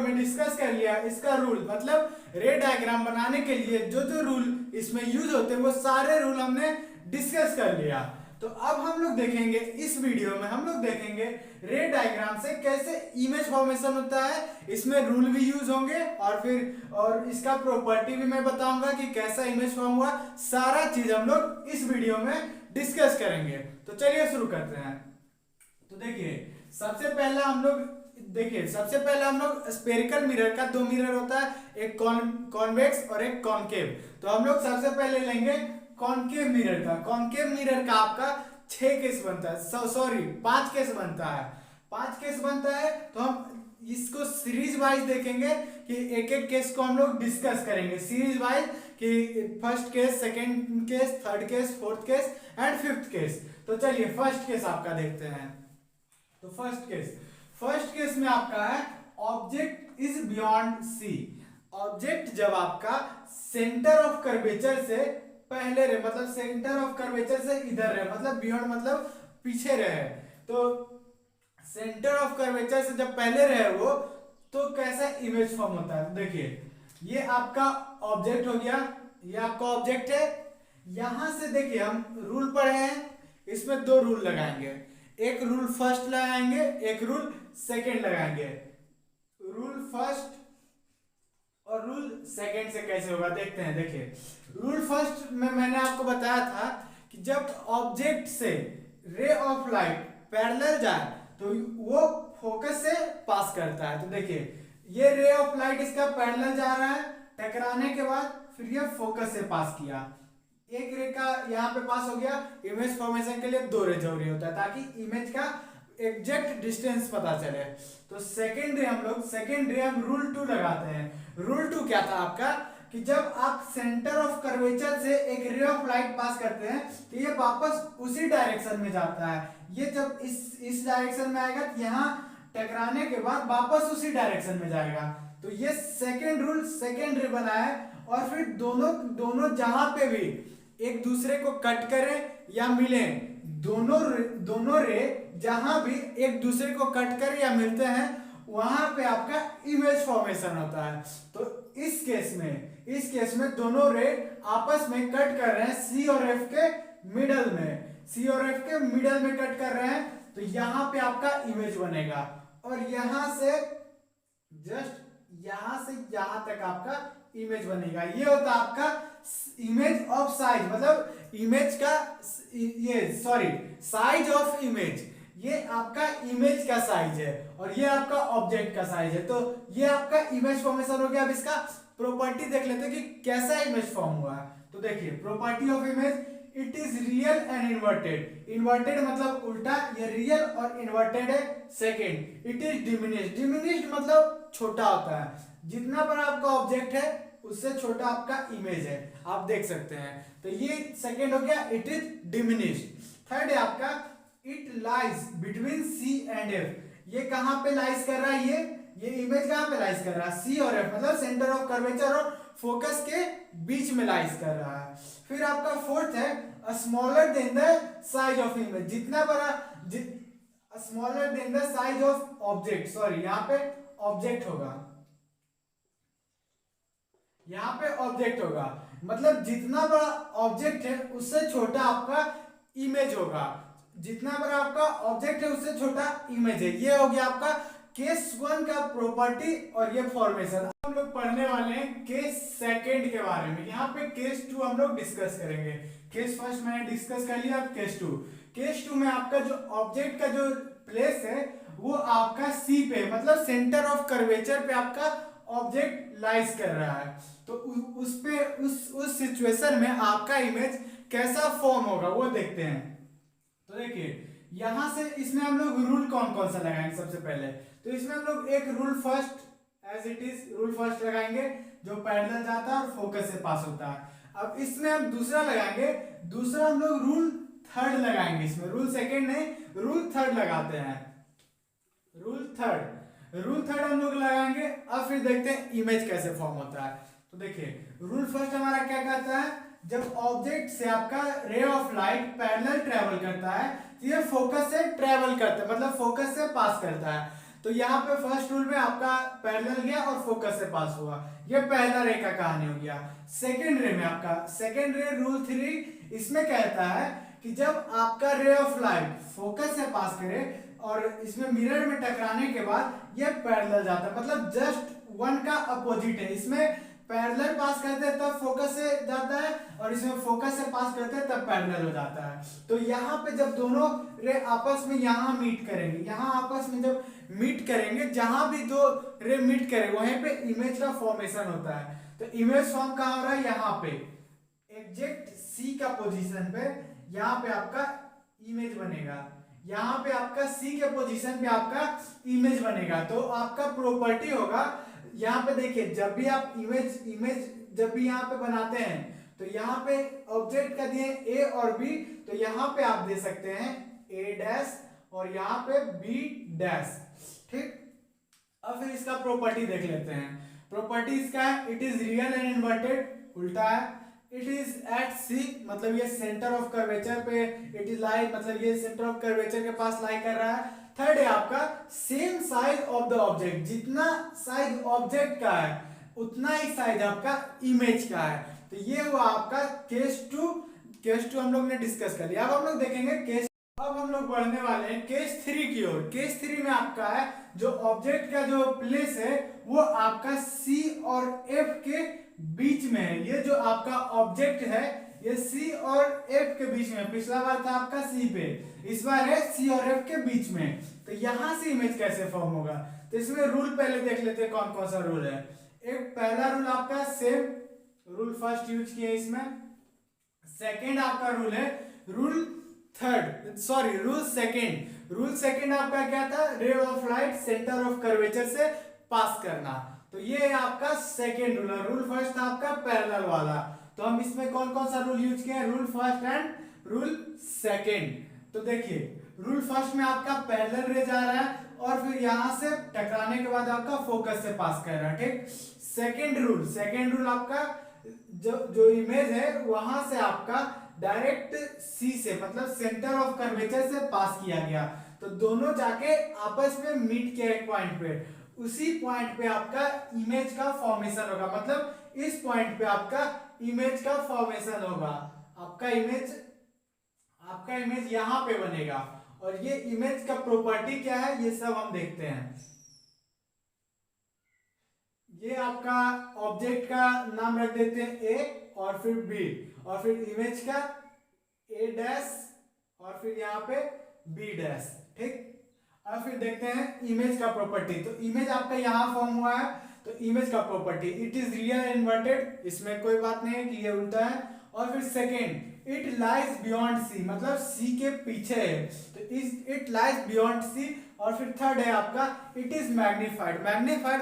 में डिस्कस कर लिया इसका रूल, मतलब रे डायग्राम बनाने के लिए जो जो रूल इसमें यूज होते हैं वो सारे रूल हमने डिस्कस कर लिया। तो अब हम लोग देखेंगे इस वीडियो में, हम लोग देखेंगे रे डायग्राम से कैसे इमेज फॉर्मेशन होता है, इसमें रूल भी यूज होंगे और इसका प्रॉपर्टी भी मैं बताऊंगा कि कैसा इमेज फॉर्म हुआ। सारा चीज हम लोग इस वीडियो में डिस्कस करेंगे। तो चलिए शुरू करते हैं। तो सबसे पहला हम लोग स्फेरिकल मिरर का दो मिरर होता है, एक कॉन्वेक्स और एक कॉनकेव। तो हम लोग सबसे पहले लेंगे कॉनकेव मिरर का। कॉनकेव मिरर का आपका 6 केस बनता है, सॉरी 5 केस बनता है। 5 केस बनता है तो हम इसको सीरीज वाइज देखेंगे कि एक एक केस को हम लोग डिस्कस करेंगे सीरीज वाइज कि first case, second case, third case, fourth case and fifth case. तो चलिए फर्स्ट केस आपका देखते हैं। तो फर्स्ट केस में आपका है object is beyond C. Object जब आपका सेंटर ऑफ कर्वेचर से पहले रहे, मतलब सेंटर ऑफ कर्वेचर से इधर रहे, मतलब बियॉन्ड मतलब पीछे रहे। तो सेंटर ऑफ कर्वेचर से जब पहले रहे वो, तो कैसा इमेज फॉर्म होता है। तो देखिए ये आपका ऑब्जेक्ट हो गया, ये आपका ऑब्जेक्ट है। यहां से देखिए हम रूल पढ़े हैं, इसमें दो रूल लगाएंगे, एक रूल फर्स्ट लगाएंगे, एक रूल सेकंड लगाएंगे। रूल फर्स्ट और रूल सेकंड से कैसे होगा देखते हैं। देखिए रूल फर्स्ट में मैंने आपको बताया था कि जब ऑब्जेक्ट से रे ऑफ लाइट पैरेलल जाए तो वो फोकस से पास करता है। तो देखिए ये रे ऑफ लाइट इसका पैरेलल जा रहा है, टकराने के बाद फिर ये फोकस से पास किया, एक रे का यहाँ पे पास हो गया। इमेज फॉर्मेशन के लिए दो रे जरूरी होता है ताकि इमेज का एग्जैक्ट डिस्टेंस पता चले। तो सेकंड रे हम रूल 2 लगाते हैं। रूल 2 क्या था आपका कि जब आप सेंटर ऑफ कर्वेचर से एक रे ऑफ लाइट पास करते हैं तो ये वापस उसी डायरेक्शन में जाता है। ये जब इस डायरेक्शन में आएगा तो यहाँ टकराने के बाद वापस उसी डायरेक्शन में जाएगा। तो ये सेकंड रूल सेकंड रे बना है। और फिर दोनों जहां पे भी एक दूसरे को कट करें या मिलें, दोनों रे जहां भी एक दूसरे को कट कर या मिलते हैं वहां पे आपका इमेज फॉर्मेशन होता है। तो इस केस में दोनों रे आपस में कट कर रहे हैं सी और एफ के मिडल में कट कर रहे हैं। तो यहां पे आपका इमेज बनेगा और यहां से यहां तक आपका इमेज बनेगा। ये होता है आपका इमेज ऑफ साइज, मतलब इमेज का साइज ऑफ इमेज। ये आपका इमेज का साइज है और ये आपका ऑब्जेक्ट का साइज है। तो ये आपका इमेज फॉर्मेशन हो गया। अब इसका प्रॉपर्टी देख लेते हैं कि कैसा इमेज फॉर्म हुआ है। तो देखिए property of image, it is real and inverted. Inverted मतलब उल्टा, ये रियल और इन्वर्टेड है। सेकेंड इट इज डिमिनिश्ड मतलब छोटा होता है, जितना बड़ा आपका ऑब्जेक्ट है उससे छोटा आपका इमेज है, आप देख सकते हैं। तो ये सेकेंड हो गया, इट इज डिमिनिश्ड। थर्ड है आपका it lies between C and F. ये कहां पे लाइज कर रहा है, ये इमेज कहां पे लाइज कर रहा है, सी और एफ, मतलब सेंटर ऑफ कर्वेचर और फोकस के बीच में लाइज कर रहा है। फिर आपका फोर्थ है smaller than the size of image, जितना बड़ा smaller than the size of object, sorry यहाँ पे ऑब्जेक्ट होगा, यहाँ पे ऑब्जेक्ट होगा, मतलब जितना बड़ा ऑब्जेक्ट है उससे छोटा आपका इमेज होगा। जितना बड़ा आपका ऑब्जेक्ट है उससे छोटा इमेज है। ये हो गया आपका केस 1 का प्रॉपर्टी और ये फॉर्मेशन। हम लोग पढ़ने वाले हैं केस सेकंड के बारे में। यहाँ पे केस 2 हम लोग डिस्कस करेंगे। केस फर्स्ट मैंने डिस्कस कर लिया, अब केस 2 में आपका जो ऑब्जेक्ट का जो प्लेस है वो आपका सी पे, मतलब सेंटर ऑफ कर्वेचर पे आपका ऑब्जेक्ट लाइज कर रहा है। तो उस सिचुएशन में आपका इमेज कैसा फॉर्म होगा वो देखते हैं। तो देखिए यहां से इसमें हम लोग रूल कौन कौन सा लगाएंगे। सबसे पहले तो इसमें हम लोग एक rule first as it is rule first लगाएंगे जो पैरेलल जाता है और फोकस से पास होता है। अब इसमें हम दूसरा लगाएंगे, दूसरा हम लोग रूल थर्ड लगाएंगे। इसमें रूल सेकंड नहीं, रूल थर्ड लगाते हैं। रूल थर्ड हम लोग लगाएंगे। अब फिर देखते हैं इमेज कैसे फॉर्म होता है। तो देखिए रूल फर्स्ट हमारा क्या कहता है, जब ऑब्जेक्ट से आपका ray of light parallel travel करता है तो ये फोकस से ट्रेवल करता है, मतलब फोकस से पास करता है। तो यहाँ पे फर्स्ट रूल में आपका पैरेलल गया और फोकस से पास हुआ, ये पहला रे का कहानी हो गया। सेकेंड रे में आपका सेकेंड रे रूल 3 इसमें कहता है कि जब आपका रे ऑफ लाइट फोकस से पास करे और इसमें मिरर में टकराने के बाद ये पैरेलल जाता है, मतलब जस्ट वन का अपोजिट है। इसमें पैरेलल पास करते हैं तब फोकस से जाता है और इसमें फोकस से पास करते हैं तब पैरेलल हो जाता है। तो यहाँ पे जब दोनों रे आपस में यहाँ मीट करेंगे, यहाँ आपस में जब मीट करेंगे, जहां भी दो रे मीट करे वहीं पे इमेज का फॉर्मेशन होता है। तो इमेज फॉर्म कहाँ हो रहा है, यहाँ पे एग्जैक्ट सी का पोजीशन पे यहाँ पे आपका इमेज बनेगा, यहाँ पे आपका सी के पोजीशन पे आपका इमेज बनेगा। तो आपका प्रॉपर्टी होगा, यहाँ पे देखिए जब भी आप इमेज जब भी यहाँ पे बनाते हैं तो यहाँ पे ऑब्जेक्ट का दिए ए और बी, तो यहाँ पे आप दे सकते हैं ए डैश और यहाँ पे बी डैश, ठीक। अब फिर इसका प्रॉपर्टी देख लेते हैं। प्रॉपर्टी इसका है it is real and inverted, उल्टा है। इट इज एट सी, मतलब ये सेंटर ऑफ कर्वेचर पे, इट इज लाई, मतलब ये सेंटर ऑफ कर्वेचर के पास लाई कर रहा है। थर्ड है आपका same size of the object, जितना साइज ऑब्जेक्ट का है उतना ही साइज आपका इमेज का है। तो ये हुआ आपका केस टू हम लोग ने डिस्कस कर लिया। अब हम लोग देखेंगे अब हम लोग बढ़ने वाले हैं केस 3 की ओर। केस 3 में आपका है जो ऑब्जेक्ट का जो प्लेस है वो आपका सी और एफ के बीच में है। ये जो आपका ऑब्जेक्ट है ये सी और एफ के बीच में, पिछला बार था आपका सी पे, इस बार है सी और एफ के बीच में। तो यहां से इमेज कैसे फॉर्म होगा, तो इसमें रूल पहले देख लेते हैं कौन कौन सा रूल है। एक पहला रूल आपका सेम रूल फर्स्ट यूज किया इसमें। सेकेंड आपका रूल है रूल सेकेंड आपका क्या था, ray of light centre of curvature से पास करना। तो ये आपका सेकेंड रूल है। रूल फर्स्ट था आपका पैरेलल वाला। तो हम इसमें कौन कौन सा रूल यूज किया, rule first and rule second. तो देखिए रूल फर्स्ट में आपका पैरेलल रे जा रहा है और फिर यहां से टकराने के बाद आपका फोकस से पास कर रहा है, ठीक। सेकेंड रूल आपका जो इमेज है वहां से आपका डायरेक्ट सी से, मतलब सेंटर ऑफ कर्वेचर से पास किया गया। तो दोनों जाके आपस में मीट किया एक पॉइंट पे, उसी पॉइंट पे आपका इमेज का फॉर्मेशन होगा, मतलब इस पॉइंट पे आपका इमेज का फॉर्मेशन होगा। आपका इमेज यहां पे बनेगा और ये इमेज का प्रॉपर्टी क्या है ये सब हम देखते हैं। ये आपका ऑब्जेक्ट का नाम रख देते हैं ए और फिर बी और फिर इमेज का ए डैश और फिर यहाँ पे बी डैश, ठीक। और फिर देखते हैं इमेज का प्रॉपर्टी। तो इमेज आपका यहाँ फॉर्म हुआ है, तो इमेज का property it is real inverted, इसमें कोई बात नहीं है कि ये उल्टा है। और फिर second it lies beyond C, मतलब सी के पीछे है, तो इट लाइज बियॉन्ड सी। और फिर थर्ड है आपका इट इज मैग्नीफाइड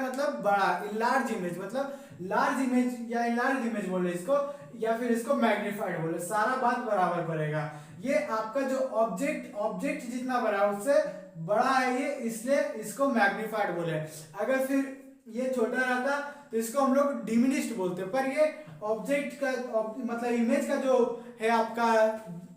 मतलब बड़ा, लार्ज इमेज, मतलब लार्ज इमेज या इनलार्ज इमेज बोले इसको, या फिर इसको मैग्नीफाइड बोले, सारा बात बराबर पड़ेगा। ये आपका जो ऑब्जेक्ट जितना बड़ा है उससे बड़ा है ये, इसलिए इसको मैग्नीफाइड बोले। अगर फिर ये छोटा रहता तो इसको हम लोग डिमिनिश्ड बोलते, पर ये ऑब्जेक्ट का मतलब इमेज का जो है आपका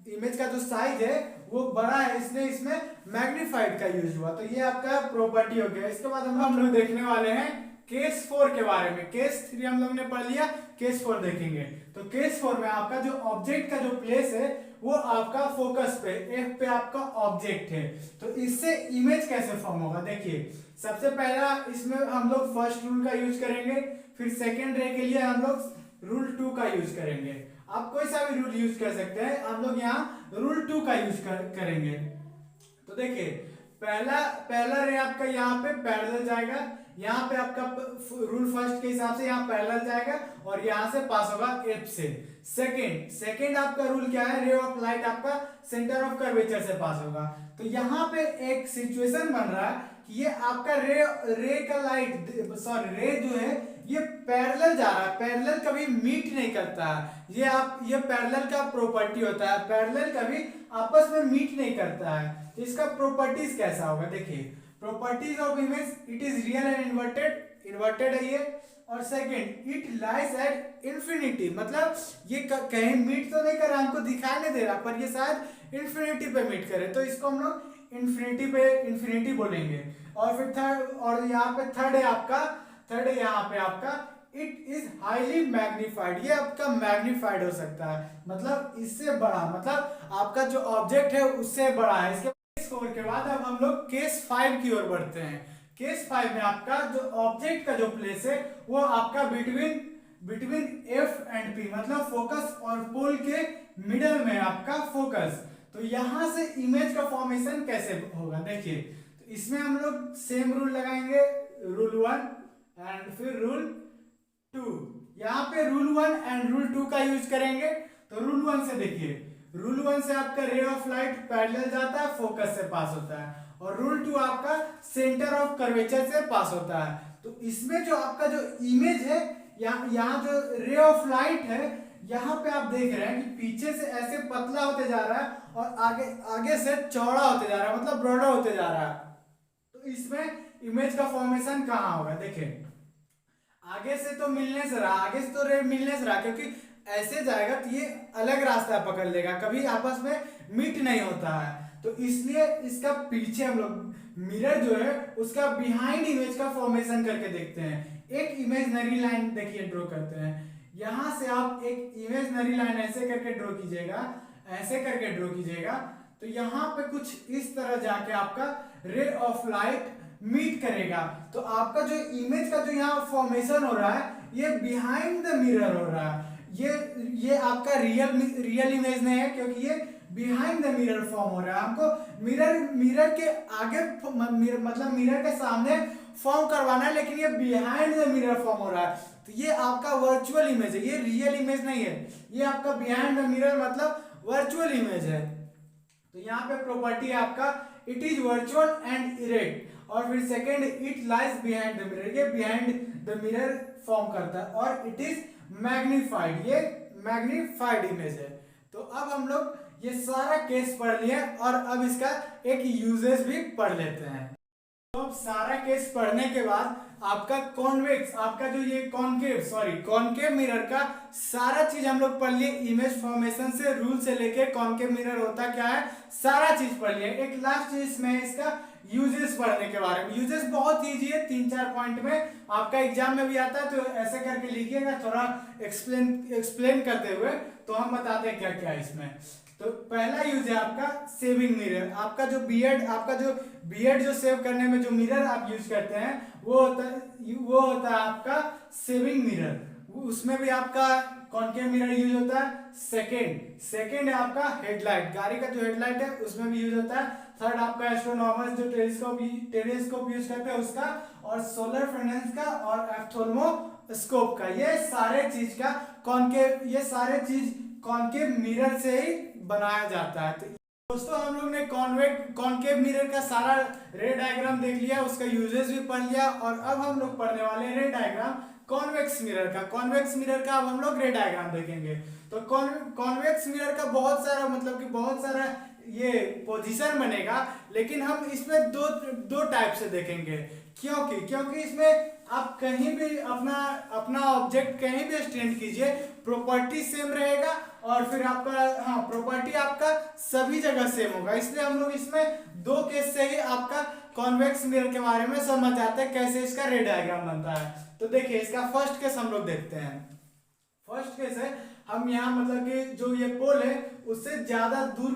इमेज का जो साइज है वो बड़ा है, इसलिए इसमें मैग्नीफाइड का यूज हुआ। तो ये आपका प्रॉपर्टी हो गया। इसके बाद हम लोग देखने वाले हैं केस 4 के बारे में। केस 3 हम लोग ने पढ़ लिया, केस 4 देखेंगे। तो केस 4 में आपका जो ऑब्जेक्ट का जो प्लेस है वो आपका फोकस पे, एफ पे आपका ऑब्जेक्ट है। तो इससे इमेज कैसे फॉर्म होगा, देखिए सबसे पहला इसमें हम लोग फर्स्ट रूल का यूज करेंगे, फिर सेकेंड रे के लिए हम लोग रूल 2 का यूज करेंगे। आप कोई सा भी रूल यूज कर सकते हैं, हम लोग यहाँ रूल 2 का यूज करेंगे। तो देखिए पहला रे आपका यहाँ पे पैरेलल जाएगा, यहाँ पे आपका रूल फर्स्ट के हिसाब से यहाँ पैरेलल जाएगा और यहाँ से पास होगा एफ से। सेकेंड आपका रूल क्या है, रे ऑफ लाइट आपका सेंटर ऑफ कर्वेचर से पास होगा। तो यहाँ पे एक सिचुएशन बन रहा है कि ये आपका रे जो है ये पैरेलल जा रहा है, पैरेलल कभी मीट नहीं करता है। ये पैरेलल का प्रॉपर्टी होता है, पैरेलल कभी आपस में मीट नहीं करता है। तो इसका प्रॉपर्टीज कैसा होगा, देखिए properties of image it is real and inverted है ये। और second it lies at infinity, मतलब ये कहीं मीट तो नहीं कर रहा, हमको दिखाई नहीं दे रहा, पर ये शायद इंफिनिटी पे मीट करे, तो इसको हम लोग इन्फिनिटी पे इन्फिनिटी बोलेंगे। और फिर थर्ड, और यहाँ पे थर्ड है आपका, थर्ड है यहाँ पे आपका इट इज हाईली मैग्नीफाइड, ये आपका मैग्नीफाइड हो सकता है, मतलब इससे बड़ा, मतलब आपका जो ऑब्जेक्ट है उससे बड़ा है। इसके केस 4 के बाद अब हम लोग केस 5 की ओर बढ़ते हैं। केस 5 में आपका जो ऑब्जेक्ट का जो प्लेस है वो आपका बिटवीन एफ एंड पी, मतलब फोकस और पोल के मिडल में आपका फोकस। तो यहां से इमेज का फॉर्मेशन कैसे होगा देखिए, तो इसमें हम लोग सेम रूल लगाएंगे, रूल 1 एंड फिर रूल 2। यहाँ पे रूल 1 एंड रूल 2 का यूज करेंगे। तो रूल 1 से देखिए, रूल 1 से आपका रे ऑफ लाइट पैरेलल जाता है, फोकस से पास होता है, और रूल 2 आपका सेंटर ऑफ कर्वेचर से पास होता है। तो इसमें जो आपका जो इमेज है, यहाँ जो रे ऑफ लाइट है, यहाँ पे आप देख रहे हैं कि पीछे से ऐसे पतला होते जा रहा है और आगे से चौड़ा होते जा रहा है, मतलब ब्रॉडर होते जा रहा है। तो इसमें इमेज का फॉर्मेशन कहाँ होगा देखिए, आगे से तो मिलने से रहा, आगे से तो रे मिलने से रहा, क्योंकि ऐसे जाएगा तो ये अलग रास्ता पकड़ लेगा, कभी आपस में मीट नहीं होता है। तो इसलिए इसका पीछे हम लोग मिरर जो है उसका बिहाइंड इमेज का फॉर्मेशन करके देखते हैं। एक इमेजनरी लाइन देखिए ड्रॉ करते हैं, यहां से आप एक इमेजनरी लाइन ऐसे करके ड्रॉ कीजिएगा, ऐसे करके ड्रॉ कीजिएगा, तो यहाँ पे कुछ इस तरह जाके आपका रे ऑफ लाइट मीट करेगा। तो आपका जो इमेज का जो यहाँ फॉर्मेशन हो रहा है ये बिहाइंड द मिरर हो रहा है, ये आपका रियल इमेज नहीं है, क्योंकि ये बिहाइंड द मिरर फॉर्म हो रहा है। हमको मिरर के आगे मतलब मिरर के सामने फॉर्म करवाना है, लेकिन ये बिहाइंड द मिरर फॉर्म हो रहा है। तो ये आपका वर्चुअल इमेज है, ये रियल इमेज नहीं है, ये आपका बिहाइंड द मिरर मतलब वर्चुअल इमेज है। तो यहाँ पे प्रॉपर्टी है आपका it is virtual and erect, और फिर second it lies behind the mirror, ये बिहाइंड द मिरर फॉर्म करता है, और इट इज मैग्नीफाइड, ये मैग्नीफाइड इमेज है। तो अब हम लोग ये सारा केस पढ़ लिया और अब इसका एक यूजेस भी पढ़ लेते हैं। तो अब सारा केस पढ़ने के बाद आपका कॉन्वेक्स, आपका जो ये कॉन्केव मिरर का सारा चीज हम लोग पढ़ लिए, इमेज फॉर्मेशन से रूल से लेके कॉन्केव मिरर होता क्या है सारा चीज पढ़ लिए। एक लास्ट चीज इसमें इसका यूजेस पढ़ने के बारे में। यूजेस बहुत इजी है, 3-4 पॉइंट में आपका एग्जाम में भी आता है, तो ऐसे करके लिखिएगा थोड़ा एक्सप्लेन करते हुए, तो हम बताते हैं क्या क्या है इसमें। तो पहला यूज है आपका सेविंग मिरर, आपका जो बियर्ड जो सेव करने में जो मिरर आप यूज करते हैं वो होता है आपका सेविंग मिरर, उसमें भी आपका कॉन्केव मिरर यूज होता है। सेकेंड है आपका हेडलाइट, गाड़ी का जो हेडलाइट है उसमें भी यूज होता है। थर्ड आपका एस्ट्रोनॉमर्स जो टेलीस्कोप यूज करते हैं उसका, और सोलर फ्रेनेंस का और एप्थोल्मोस्कोप का, ये सारे चीज कॉन्केव मिरर से ही बनाया जाता है। तो दोस्तों हम लोग ने कॉन्केव मिरर का सारा रे डायग्राम देख लिया, उसका यूजेस भी पढ़ लिया, और अब हम लोग पढ़ने वाले रे डायग्राम कॉन्वेक्स मिरर का अब हम लोग रे डायग्राम देखेंगे। तो कॉन्वेक्स मिरर का बहुत सारा ये पोजीशन बनेगा, लेकिन हम इसमें दो टाइप से देखेंगे। क्योंकि इसमें आप कहीं भी अपना ऑब्जेक्ट कहीं भी स्टैंड कीजिए, प्रॉपर्टी सेम रहेगा, और फिर आपका प्रॉपर्टी आपका सभी जगह सेम होगा। इसलिए हम लोग इसमें दो केस से ही आपका कॉन्वेक्स मिरर के बारे में समझ जाते हैं कैसे इसका रे डायग्राम बनता है। तो देखिए इसका फर्स्ट केस हम लोग देखते हैं। फर्स्ट केस है, हम यहाँ मतलब कि जो ये पोल है उससे ज्यादा दूर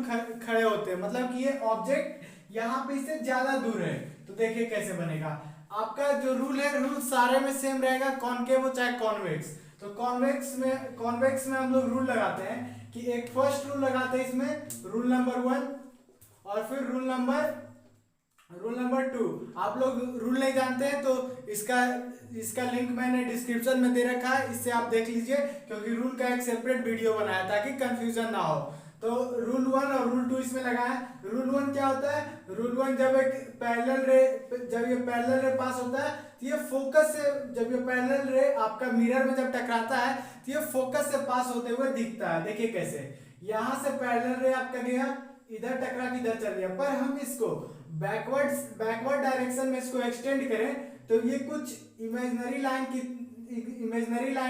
खड़े होते हैं, मतलब कि ये ऑब्जेक्ट यहाँ पे इससे ज्यादा दूर है। तो देखिए कैसे बनेगा, आपका जो रूल है, रूल सारे में सेम रहेगा, कॉन्केव हो चाहे कॉन्वेक्स। तो कॉन्वेक्स में हम लोग रूल लगाते हैं कि एक फर्स्ट रूल लगाते हैं इसमें, रूल नंबर 1, और फिर रूल नंबर 2। आप लोग रूल नहीं जानते हैं तो इसका लिंक मैंने डिस्क्रिप्शन में दे रखा है, इससे आप देख लीजिए, क्योंकि रूल का एक सेपरेट वीडियो बनाया ताकि कंफ्यूजन ना हो। तो रूल 1 और रूल 2 इसमें लगाया। रूल 1 क्या होता है, रूल 1 जब ये पैरेलल रे पास होता है तो ये फोकस से, जब ये पैरेलल रे आपका मिरर में जब टकराता है तो ये फोकस से पास होते हुए दिखता है। देखिए कैसे, यहां से पैरेलल रे आपका गया, इधर टकरा के इधर चल गया, पर हम इसको बैकवर्ड डायरेक्शन में इसको एक्सटेंड करें तो ये कुछ इमेजिनरी लाइन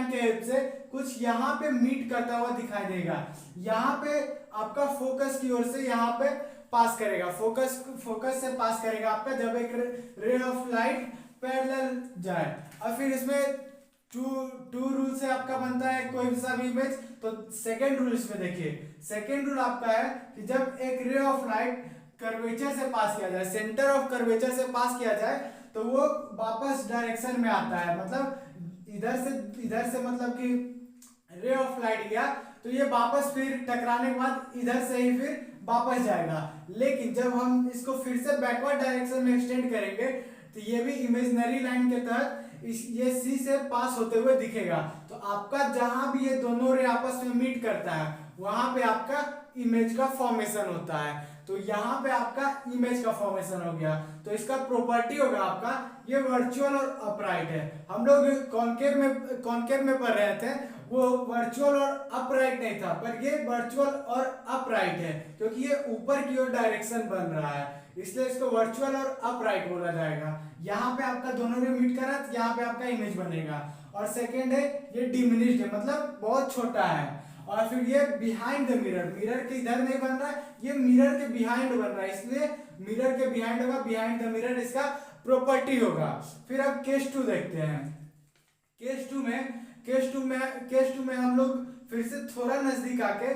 के हेल्प से कुछ यहाँ पे मीट करता हुआ दिखाई देगा। यहाँ पे आपका फोकस की ओर से यहाँ पे पास करेगा, फोकस से पास करेगा आपका जब एक रे ऑफ लाइट पैरेलल जाए। और फिर इसमें टू रूल से आपका बनता है कोई सा भी इमेज। तो सेकेंड रूल इसमें देखिए, सेकेंड रूल आपका है कि जब एक रे ऑफ लाइट कर्वेचर से पास किया जाए, सेंटर ऑफ कर्वेचर से पास किया जाए, तो वो वापस डायरेक्शन में आता है, मतलब इधर से मतलब कि रे ऑफ लाइट गया तो ये वापस फिर टकराने के बाद इधर से ही फिर वापस जाएगा। लेकिन जब हम इसको फिर से बैकवर्ड डायरेक्शन में एक्सटेंड करेंगे तो ये भी इमेजिनरी लाइन के तहत ये सी से पास होते हुए दिखेगा। तो आपका जहां भी ये दोनों रे आपस में मीट करता है वहां पे आपका इमेज का फॉर्मेशन होता है। तो यहाँ पे आपका इमेज का फॉर्मेशन हो गया। तो इसका प्रॉपर्टी होगा आपका ये वर्चुअल और अपराइट है। हम लोग कॉन्केव में पढ़ रहे थे, वो वर्चुअल और अपराइट नहीं था, पर ये वर्चुअल और अपराइट है क्योंकि ये ऊपर की ओर डायरेक्शन बन रहा है, इसलिए इसको वर्चुअल और अपराइट बोला जाएगा। यहाँ पे आपका दोनों रे मीट कर रहा है, यहाँ पे आपका इमेज बनेगा। और सेकेंड है ये डिमिनिश्ड है, मतलब बहुत छोटा है। और फिर ये बिहाइंड द मिरर, मिरर के इधर नहीं बन रहा है, ये मिरर के बिहाइंड बन रहा है, इसलिए मिरर के बिहाइंड होगा, बिहाइंड द मिरर इसका प्रॉपर्टी होगा। फिर अब केस 2 देखते हैं। केस 2 में हम लोग फिर से थोड़ा नजदीक आके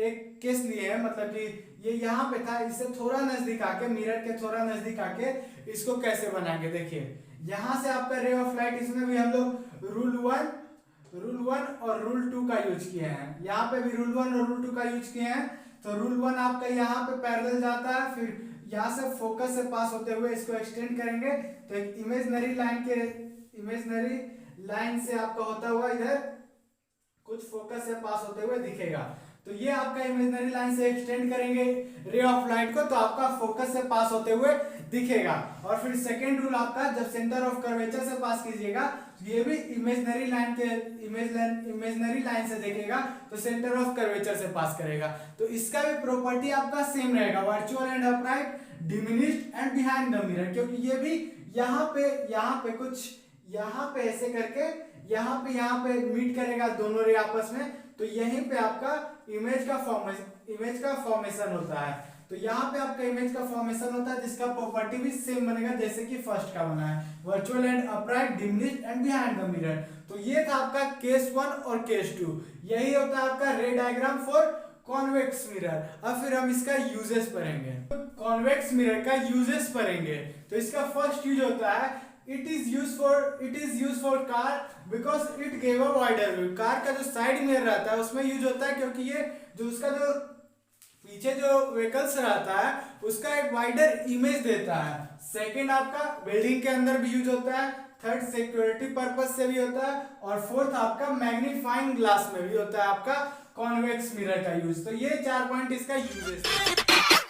एक केस लिए हैं, मतलब कि ये यहाँ पे था, इससे थोड़ा नजदीक आके, मिरर के थोड़ा नजदीक आके इसको कैसे बनाएंगे देखिए। यहाँ से आपका रे ऑफ लाइट, इसमें भी हम लोग रूल 1 और रूल 2 का यूज किए हैं। यहाँ पे भी रूल 1 और रूल 2 का यूज किए हैं। तो रूल 1 आपका यहाँ पे पैरेलल जाता है, फिर यहाँ से फोकस से पास होते हुए इसको एक्सटेंड करेंगे तो एक इमेजिनरी लाइन से आपका होता हुआ इधर कुछ फोकस से पास होते हुए दिखेगा। तो ये आपका इमेजिनरी लाइन से एक्सटेंड करेंगे रे ऑफ लाइट को, तो आपका फोकस से पास होते हुए दिखेगा। और फिर सेकेंड रूल आपका जब सेंटर ऑफ कर्वेचर से पास कीजिएगा तो ये भी इमेजिनरी लाइन से देखेगा, तो सेंटर ऑफ कर्वेचर से पास करेगा। तो इसका भी प्रॉपर्टी आपका सेम रहेगा, virtual and upright, diminished and behind the mirror, क्योंकि ये भी यहाँ पे कुछ यहाँ पे ऐसे करके यहाँ पे मीट करेगा दोनों रे आपस में, तो यहीं पे आपका इमेज का फॉर्मेशन होता है। तो यहाँ पे आपका इमेज का फॉर्मेशन होता है जिसका प्रॉपर्टी भी सेम बनेगा जैसे कि फर्स्ट का बना है, virtual and upright, diminished and behind the mirror. तो ये था आपका केस 1 और केस 2। यही होता है आपका रे डायग्राम फॉर कॉन्वेक्स मिरर। अब फिर हम इसका यूजेस पढ़ेंगे, कॉन्वेक्स मिरर का यूजेस पढ़ेंगे। तो इसका फर्स्ट यूज होता है it is used for car because it gave a wider view। Car का जो साइड मिरर रहता है उसमें यूज होता है क्योंकि ये जो उसका जो पीछे जो व्हीकल्स रहता है उसका एक वाइडर इमेज देता है। सेकंड आपका बिल्डिंग के अंदर भी यूज होता है, थर्ड सिक्योरिटी पर्पस से भी होता है, और फोर्थ आपका मैग्नीफाइंग ग्लास में भी होता है आपका कॉन्वेक्स मिरर का यूज। तो ये 4 पॉइंट इसका यूजेस है।